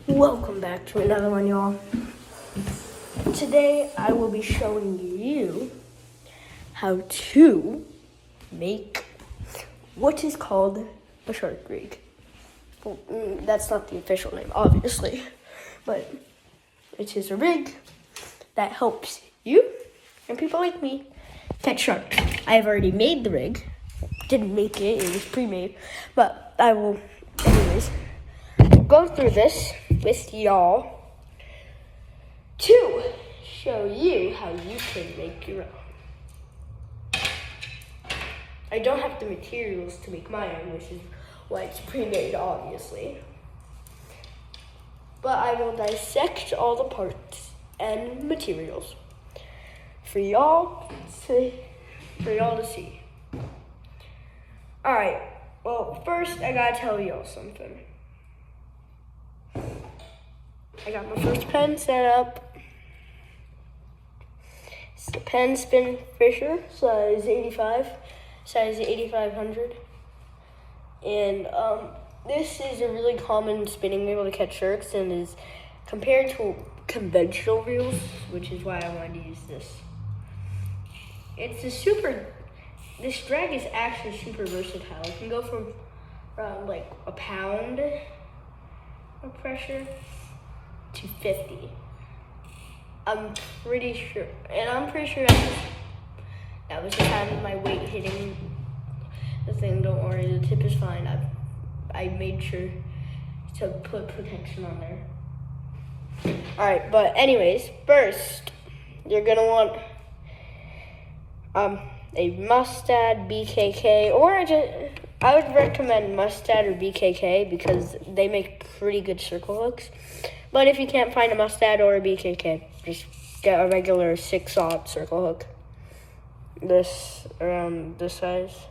Welcome back to another one, y'all. Today I will be showing you how to make what is called a shark rig. Well, that's not the official name, obviously, but it is a rig that helps you and people like me catch sharks. I have already made the rig. Didn't make it, it was pre-made, but I will, anyways, go through this with y'all to show you how you can make your own. I don't have the materials to make my own, which is why it's pre-made, obviously. But I will dissect all the parts and materials for y'all to see. Alright, well, first I gotta tell y'all something. I got my first pen set up. It's the Pen Spin Fisher, size 8500. And this is a really common spinning reel to catch sharks and is compared to conventional reels, which is why I wanted to use this. This drag is actually super versatile. It can go from around like a pound of pressure to 50. I'm pretty sure that was the time of my weight hitting the thing. Don't worry, the tip is fine. I made sure to put protection on there. Alright, but anyways, first you're gonna want a Mustad BKK, or I would recommend Mustad or BKK because they make pretty good circle hooks. But if you can't find a Mustad or a BKK, just get a regular 6/0 circle hook. This, around this size.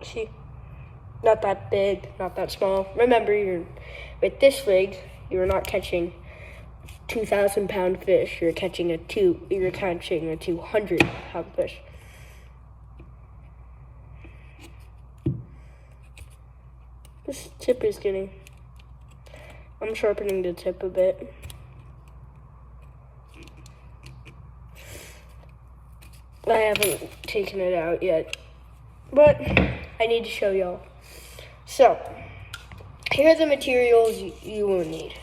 See? Not that big, not that small. Remember, with this rig, you're not catching 2,000-pound fish. You're catching a 200-pound fish. This tip is I'm sharpening the tip a bit. I haven't taken it out yet, but I need to show y'all. So, here are the materials you will need.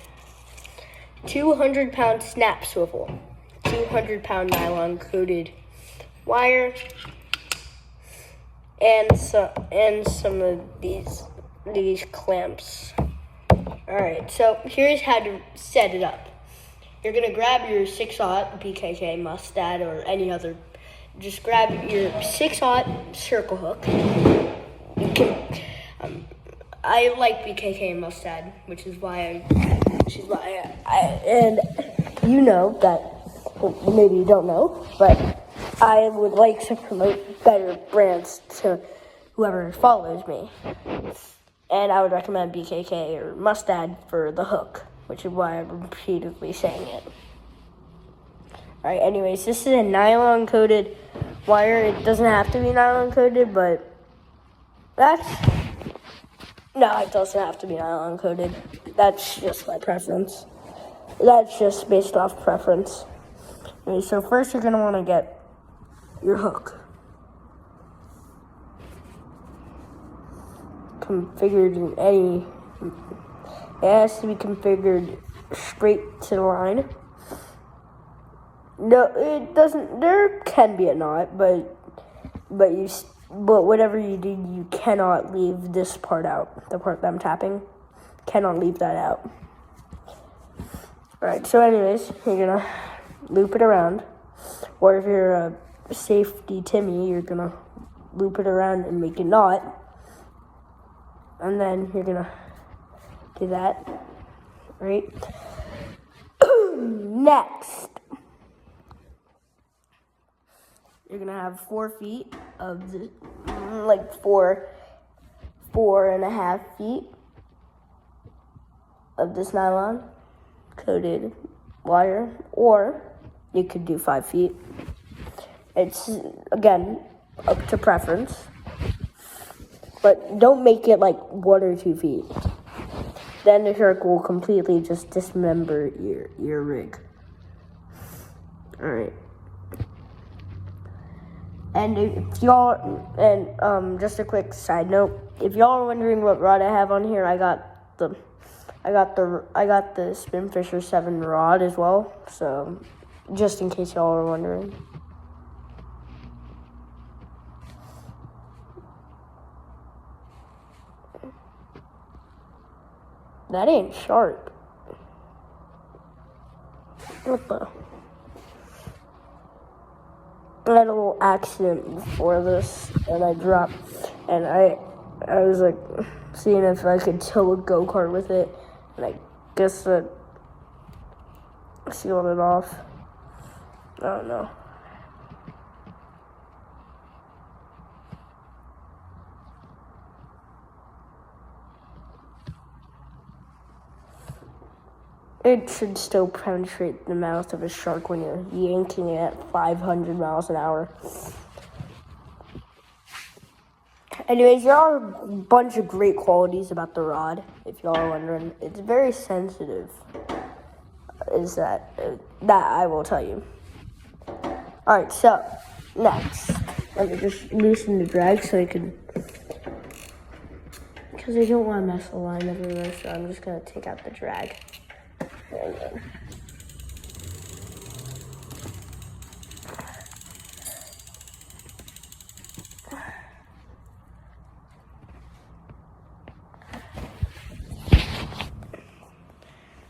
200-pound snap swivel, 200-pound nylon coated wire, and some of these clamps. Alright, so here's how to set it up. You're gonna grab your 6/0 BKK Mustad or any other. Just grab your 6/0 circle hook. You can. I like BKK and Mustad, which is why I and you know that, well, maybe you don't know, but I would like to promote better brands to whoever follows me. And I would recommend BKK or Mustad for the hook, which is why I'm repeatedly saying it. Alright, anyways, this is a nylon coated wire. It doesn't have to be nylon coated, but no, it doesn't have to be nylon coated. That's just my preference. That's just based off preference. Okay, so first you're gonna want to get your hook configured it has to be configured straight to the line. No, it doesn't. There can be a knot, but whatever you do, you cannot leave this part out. The part that I'm tapping, cannot leave that out. Alright, so anyways, you're gonna loop it around, or if you're a safety Timmy, you're gonna loop it around and make a knot, and then you're gonna do that, right? Next, you're gonna have 4 feet of four and a half feet of this nylon coated wire, or you could do 5 feet. It's, again, up to preference. but don't make it like 1 or 2 feet. Then the shark will completely just dismember your rig. All right. And if y'all, and just a quick side note, if y'all are wondering what rod I have on here, I got the Spinfisher 7 rod as well. So just in case y'all are wondering. That ain't sharp. What the? I had a little accident before this, and I dropped, and I was like seeing if I could tow a go-kart with it, and I guess that sealed it off. I don't know. It should still penetrate the mouth of a shark when you're yanking it at 500 miles an hour. Anyways, there are a bunch of great qualities about the rod, if y'all are wondering. It's very sensitive, that I will tell you. Alright, so, next, let me just loosen the drag so I can, because I don't want to mess the line everywhere, so I'm just going to take out the drag.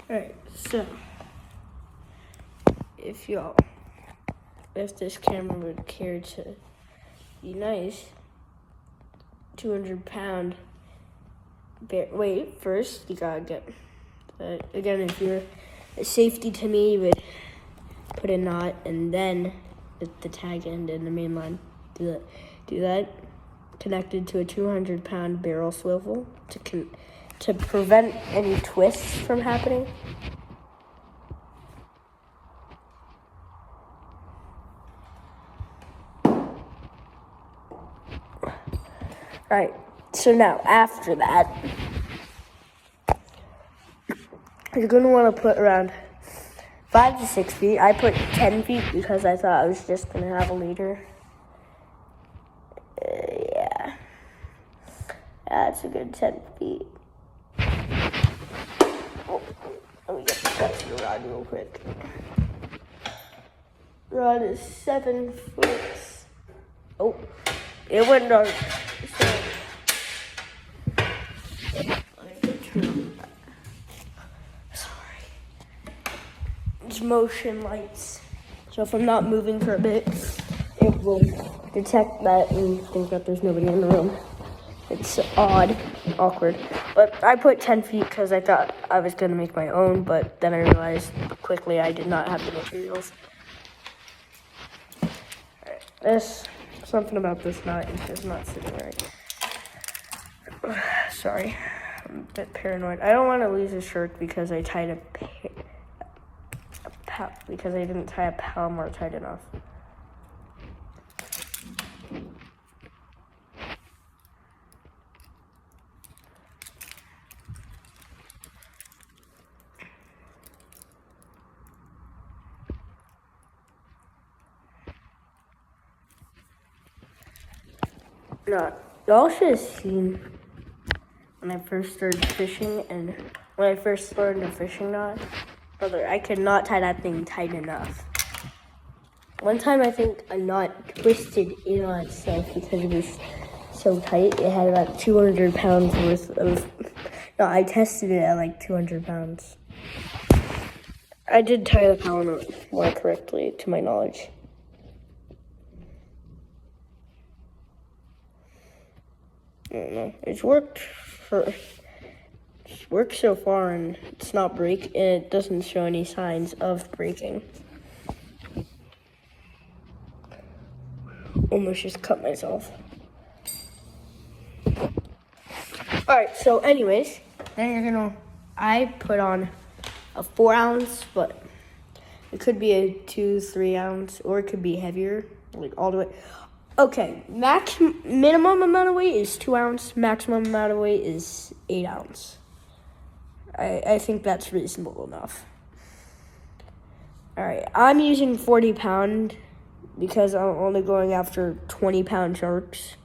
Alright, so if this camera would care to be nice, 200-pound bear. Wait, first you gotta get. Again, if you're a safety to me, you would put a knot and then the tag end and the main line. Do that. Connected to a 200-pound barrel swivel to prevent any twists from happening. Alright, so now after that, you're going to want to put around 5 to 6 feet. I put 10 feet because I thought I was just going to have a leader. Yeah, that's a good 10 feet. Oh, let me get back to the rod real quick. Rod is 7 foot. Oh, it went dark. So, motion lights. So if I'm not moving for a bit, it will detect that and think that there's nobody in the room. It's awkward. But I put 10 feet because I thought I was going to make my own, but then I realized quickly I did not have the materials. Alright, something about this knot is just not sitting right. Sorry, I'm a bit paranoid. I don't want to lose a shark because I tied because I didn't tie a Palomar tight enough. No, y'all should have seen when I first started fishing and when I first learned a fishing knot. Brother, I could not tie that thing tight enough. One time I think a knot twisted in on itself because it was so tight. It had about 200 pounds worth of... No, I tested it at like 200 pounds. I did tie the Palomar more correctly, to my knowledge. I don't know. It's worked so far, and it's not break. It doesn't show any signs of breaking. Almost just cut myself. Alright, so anyways, then I put on a 4 ounce, but it could be a 2-3 ounce, or it could be heavier, like all the way. Okay, minimum amount of weight is 2 ounce. Maximum amount of weight is 8 ounce. I think that's reasonable enough. All right, I'm using 40 pound because I'm only going after 20 pound sharks,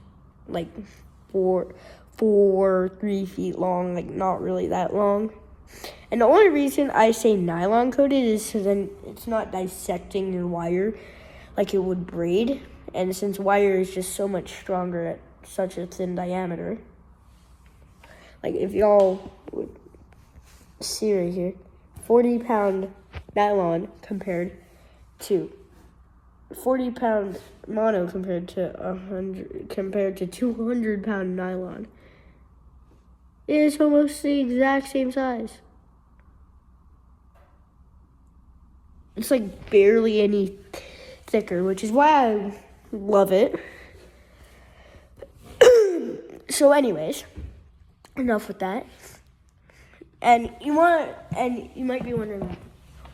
like 3 feet long, like not really that long. And the only reason I say nylon coated is so then it's not dissecting your wire like it would braid. And since wire is just so much stronger at such a thin diameter, like if y'all would see right here, 40 pound nylon compared to 40 pound mono compared to 200 pound nylon. It is almost the exact same size. It's like barely any thicker, which is why I love it. So anyways, enough with that. And you might be wondering,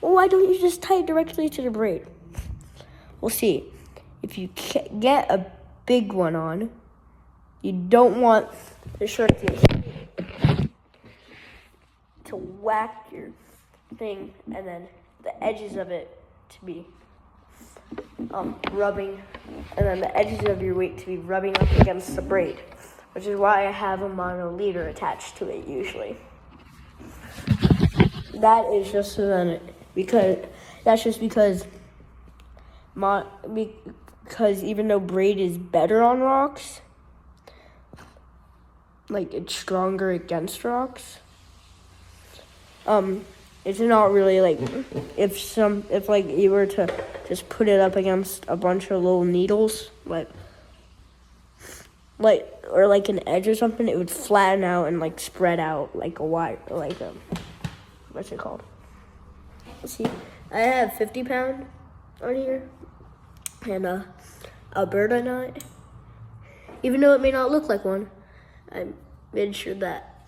well, why don't you just tie it directly to the braid? We'll see. If you get a big one on, you don't want the shark to whack your thing and then the edges of it to be rubbing, and then the edges of your weight to be rubbing up against the braid, which is why I have a mono leader attached to it usually. That is just so then because even though braid is better on rocks, like it's stronger against rocks. It's not really like if like you were to just put it up against a bunch of little needles, or like an edge or something, it would flatten out and like spread out like a wire, like what's it called? Let's see, I have 50 pound on here, and Alberta knot. Even though it may not look like one, I made sure that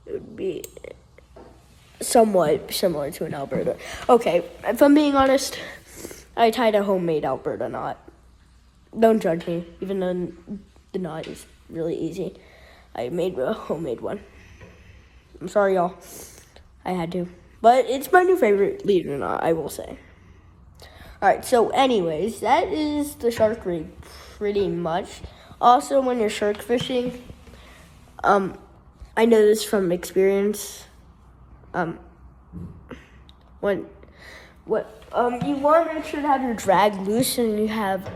it would be somewhat similar to an Alberta. Okay, if I'm being honest, I tied a homemade Alberta knot. Don't judge me, even though the knot is really easy. I made a homemade one. I'm sorry, y'all. I had to. But it's my new favorite leader knot, I will say. Alright, so anyways, that is the shark rig pretty much. Also, when you're shark fishing, I know this from experience. You want to make sure to have your drag loose, and you have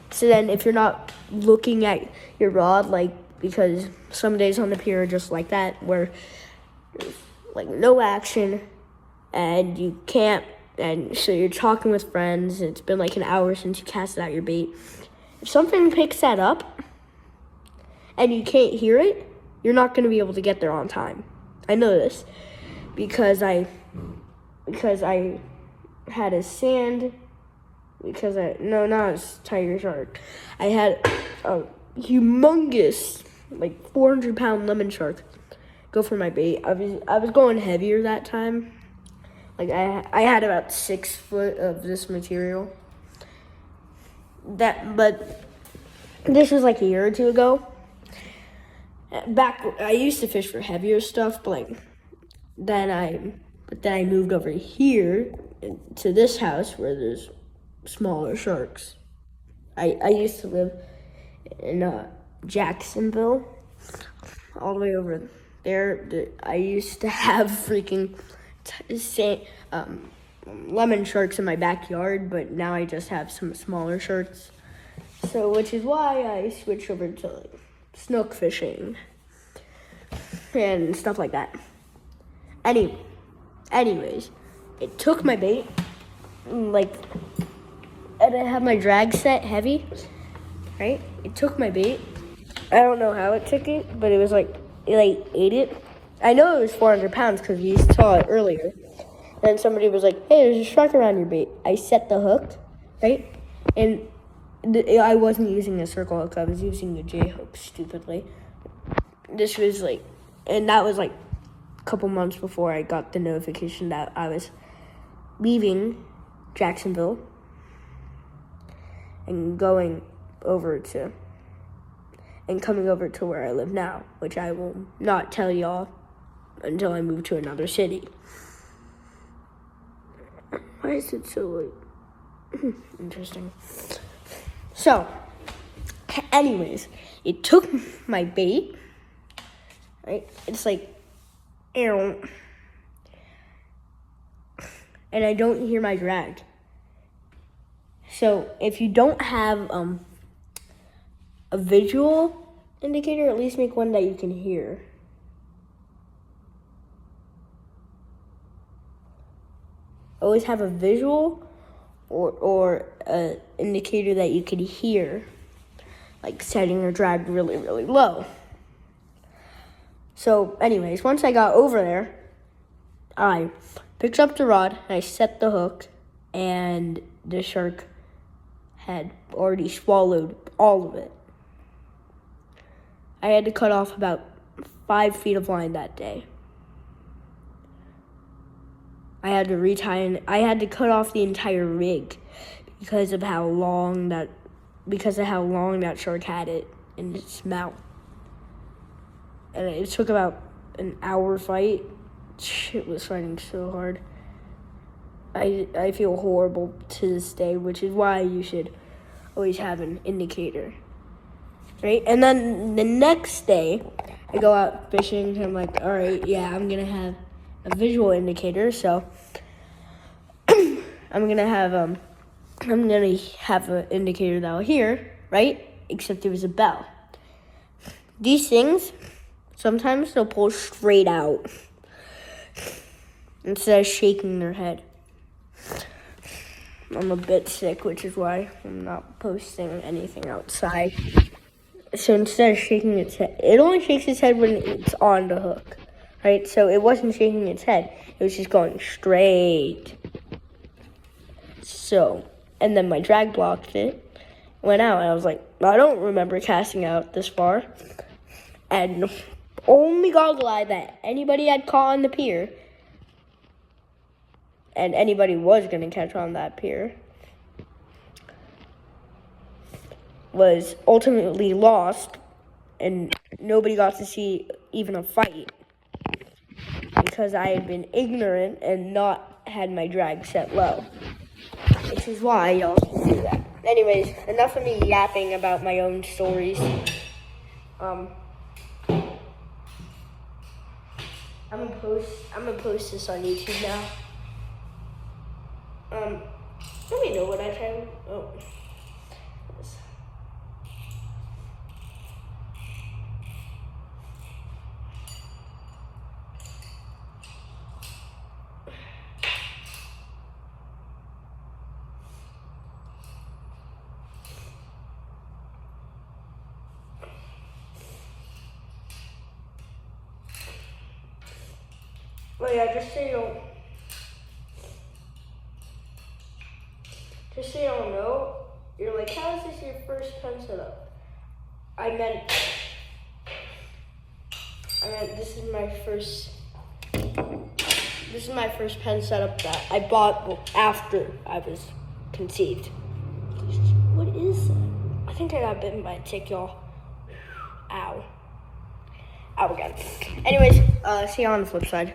so then if you're not looking at your rod, like, because some days on the pier are just like that, where there's like no action and you can't, and so you're talking with friends, it's been like an hour since you casted out your bait. If something picks that up and you can't hear it, you're not going to be able to get there on time. I know this because I had a sand, not a tiger shark. I had a humongous, like 400 pound lemon shark go for my bait. I was going heavier that time. Like I had about 6 foot of this material. But this was like a year or two ago. Back, I used to fish for heavier stuff, but then I moved over here to this house where there's smaller sharks. I used to live in Jacksonville, all the way over there. I used to have freaking lemon sharks in my backyard, but now I just have some smaller sharks. So, which is why I switched over to snook fishing and stuff like that. Anyways, it took my bait, and I had my drag set heavy, right? It took my bait. I don't know how it took it, but it was it ate it. I know it was 400 pounds because we saw it earlier. Then somebody was like, hey, there's a shark around your bait. I set the hook, right? And I wasn't using a circle hook. I was using a J hook, stupidly. This was and that was a couple months before I got the notification that I was leaving Jacksonville and going coming over to where I live now, which I will not tell y'all until I move to another city. Why is it so late? Interesting. So, anyways, it took my bait, right? It's like, and I don't hear my drag. So, if you don't have a visual indicator, at least make one that you can hear. Always have a visual or a indicator that you can hear, like setting your drag really, really low. So anyways, once I got over there, I picked up the rod and I set the hook, and the shark had already swallowed all of it. I had to cut off about 5 feet of line that day. I had to retie, and I had to cut off the entire rig because of how long that shark had it in its mouth. And it took about an hour fight. It was fighting so hard. I feel horrible to this day, which is why you should always have an indicator, right? And then the next day, I go out fishing, and I'm like, all right, yeah, I'm gonna have a visual indicator, so I'm gonna have an indicator that I'll hear, right? Except there was a bell. These things, sometimes they'll pull straight out instead of shaking their head. I'm a bit sick, which is why I'm not posting anything outside. So instead of shaking its head, it only shakes its head when it's on the hook, right? So it wasn't shaking its head. It was just going straight. So, and then my drag blocked it, went out, and I was like, I don't remember casting out this far. And only goggle eye that anybody had caught on the pier, and anybody was going to catch on that pier, was ultimately lost, and nobody got to see even a fight because I had been ignorant and not had my drag set low, which is why y'all should do that. Anyways, enough of me yapping about my own stories. I'm gonna post this on YouTube now. Let me know what I can. Oh. Well, yeah, just so you don't know, you're like, how is this your first pen setup? I meant this is my first pen setup that I bought after I was conceived. What is that? I think I got bitten by a tick, y'all. Ow. Ow again. Anyways, see you on the flip side.